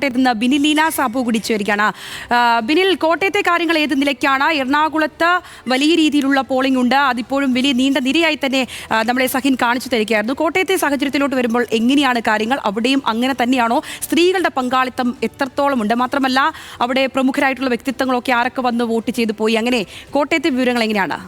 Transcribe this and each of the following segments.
കോട്ടയത്ത് ബിനിൽ ലീന സാബു കൂടി ചേരുകയാണ്. ബിനിൽ, കോട്ടയത്തെ കാര്യങ്ങൾ ഏത് നിലയ്ക്കാണ്? എറണാകുളത്ത് വലിയ രീതിയിലുള്ള പോളിംഗ് ഉണ്ട്, അതിപ്പോഴും വലിയ നീണ്ട നിരയായി തന്നെ നമ്മളെ സഹിൻ കാണിച്ചു തരികയായിരുന്നു. കോട്ടയത്തെ സാഹചര്യത്തിലോട്ട് വരുമ്പോൾ എങ്ങനെയാണ് കാര്യങ്ങൾ? അവിടെയും അങ്ങനെ തന്നെയാണോ? സ്ത്രീകളുടെ പങ്കാളിത്തം എത്രത്തോളം ഉണ്ട്? മാത്രമല്ല അവിടെ പ്രമുഖരായിട്ടുള്ള വ്യക്തിത്വങ്ങളൊക്കെ ആരൊക്കെ വന്ന് വോട്ട് ചെയ്തു പോയി? അങ്ങനെ കോട്ടയത്തെ വിവരങ്ങൾ എങ്ങനെയാണ്?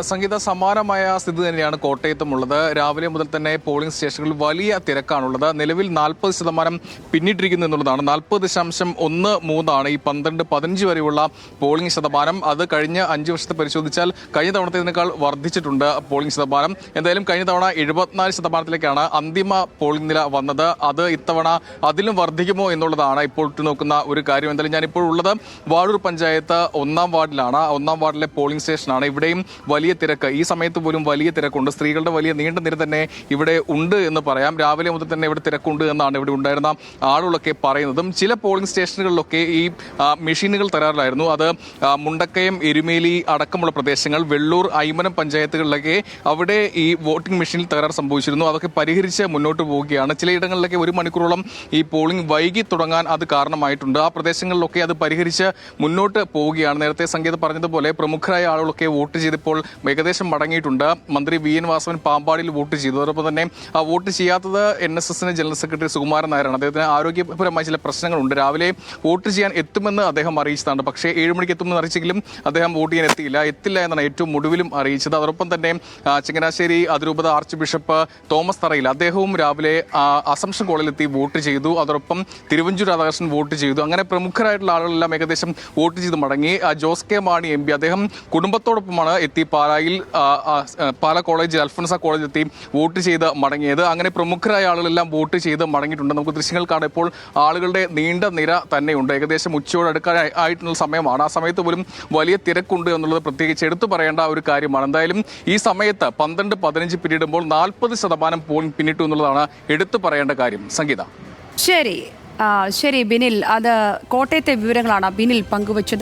സംഗീത, സമാനമായ സ്ഥിതി തന്നെയാണ് കോട്ടയത്തുമുള്ളത്. രാവിലെ മുതൽ തന്നെ പോളിംഗ് സ്റ്റേഷനുകളിൽ വലിയ തിരക്കാണുള്ളത്. നിലവിൽ 40% പിന്നിട്ടിരിക്കുന്നു എന്നുള്ളതാണ്. 40.13 ഈ 12-15 വരെയുള്ള പോളിംഗ് ശതമാനം. അത് കഴിഞ്ഞ 5 വർഷത്തെ പരിശോധിച്ചാൽ കഴിഞ്ഞ തവണത്തേതിനേക്കാൾ വർദ്ധിച്ചിട്ടുണ്ട് പോളിംഗ് ശതമാനം. എന്തായാലും കഴിഞ്ഞ തവണ 74%ലേക്കാണ് അന്തിമ പോളിംഗ് നില വന്നത്. അത് ഇത്തവണ അതിലും വർദ്ധിക്കുമോ എന്നുള്ളതാണ് ഇപ്പോൾ നോക്കുന്ന ഒരു കാര്യം. എന്തായാലും ഞാനിപ്പോൾ ഉള്ളത് വാഴൂർ പഞ്ചായത്ത് 1-ാം വാർഡിലാണ്. 1-ാം വാർഡിലെ പോളിംഗ് സ്റ്റേഷനാണ്. ഇവിടെയും വലിയ തിരക്ക്, ഈ സമയത്ത് പോലും വലിയ തിരക്കുണ്ട്. സ്ത്രീകളുടെ വലിയ നീണ്ട നിര തന്നെ ഇവിടെ ഉണ്ട് എന്ന് പറയാം. രാവിലെ മുതൽ തന്നെ ഇവിടെ തിരക്കുണ്ട് എന്നാണ് ഇവിടെ ഉണ്ടായിരുന്ന ആളുകളൊക്കെ പറയുന്നതും. ചില പോളിംഗ് സ്റ്റേഷനുകളിലൊക്കെ ഈ മെഷീനുകൾ തരാറിലായിരുന്നു. അത് മുണ്ടക്കയം, എരുമേലി അടക്കമുള്ള പ്രദേശങ്ങൾ, വെള്ളൂർ, ഐമനം പഞ്ചായത്തുകളിലൊക്കെ അവിടെ ഈ വോട്ടിംഗ് മെഷീനിൽ തകരാർ സംഭവിച്ചിരുന്നു. അതൊക്കെ പരിഹരിച്ച് മുന്നോട്ട് പോവുകയാണ്. ചിലയിടങ്ങളിലൊക്കെ 1 മണിക്കൂറോളം ഈ പോളിംഗ് വൈകി തുടങ്ങാൻ അത് കാരണമായിട്ടുണ്ട്. ആ പ്രദേശങ്ങളിലൊക്കെ അത് പരിഹരിച്ച് മുന്നോട്ട് പോവുകയാണ്. നേരത്തെ സംഗീത പറഞ്ഞതുപോലെ പ്രമുഖരായ ആളുകളൊക്കെ വോട്ട് ചെയ്തപ്പോൾ ഏകദേശം മടങ്ങിയിട്ടുണ്ട്. മന്ത്രി VN വാസവൻ പാമ്പാടിയിൽ വോട്ട് ചെയ്തു. അതോടൊപ്പം തന്നെ ആ വോട്ട് ചെയ്യാത്തത് NSSന് ജനറൽ സെക്രട്ടറി സുകുമാരൻ നായരാണ്. അദ്ദേഹത്തിന് ആരോഗ്യപരമായ ചില പ്രശ്നങ്ങളുണ്ട്. രാവിലെ വോട്ട് ചെയ്യാൻ എത്തുമെന്ന് അദ്ദേഹം അറിയിച്ചതാണ്. പക്ഷേ 7 മണിക്ക് എത്തുമെന്ന് അറിയിച്ചെങ്കിലും അദ്ദേഹം വോട്ട് ചെയ്യാൻ എത്തില്ല എന്നാണ് ഏറ്റവും ഒടുവിലും അറിയിച്ചത്. അതോടൊപ്പം തന്നെ ചങ്ങനാശ്ശേരി അതിരൂപത ആർച്ച് ബിഷപ്പ് തോമസ് തറയിൽ അദ്ദേഹവും രാവിലെ അസംഷൻ കോളേജിലെത്തി വോട്ട് ചെയ്തു. അതോടൊപ്പം തിരുവഞ്ചൂർ രാധാകൃഷ്ണൻ വോട്ട് ചെയ്തു. അങ്ങനെ പ്രമുഖരായിട്ടുള്ള ആളുകളെല്ലാം ഏകദേശം വോട്ട് ചെയ്ത് മടങ്ങി. ജോസ് കെ മാണി MP അദ്ദേഹം കുടുംബത്തോടൊപ്പമാണ് എത്തി പാലായിൽ പാലാ കോളേജ്, അൽഫോൻസ കോളേജിലെത്തി വോട്ട് ചെയ്ത് മടങ്ങിയത്. അങ്ങനെ പ്രമുഖരായ ആളുകളെല്ലാം വോട്ട് ചെയ്ത് മടങ്ങിയിട്ടുണ്ട്. നമുക്ക് ദൃശ്യങ്ങൾ കാണാം. ഇപ്പോൾ ആളുകളുടെ നീണ്ട നിര തന്നെയുണ്ട്. ഏകദേശം ഉച്ചയോട് അടുക്കാനായിട്ടുള്ള സമയമാണ്. ആ സമയത്ത് പോലും വലിയ തിരക്കുണ്ട് എന്നുള്ളത് പ്രത്യേകിച്ച് എടുത്തു പറയേണ്ട ഒരു കാര്യമാണ്. എന്തായാലും ഈ സമയത്ത് 12-15 പിന്നിടുമ്പോൾ 40% പോളിംഗ് പിന്നിട്ടു എന്നുള്ളതാണ് എടുത്തു പറയേണ്ട കാര്യം. സംഗീത, ശരി ബിനിൽ, അത് കോട്ടയത്തെ വിവരങ്ങളാണ് ബിനിൽ പങ്കുവച്ചത്.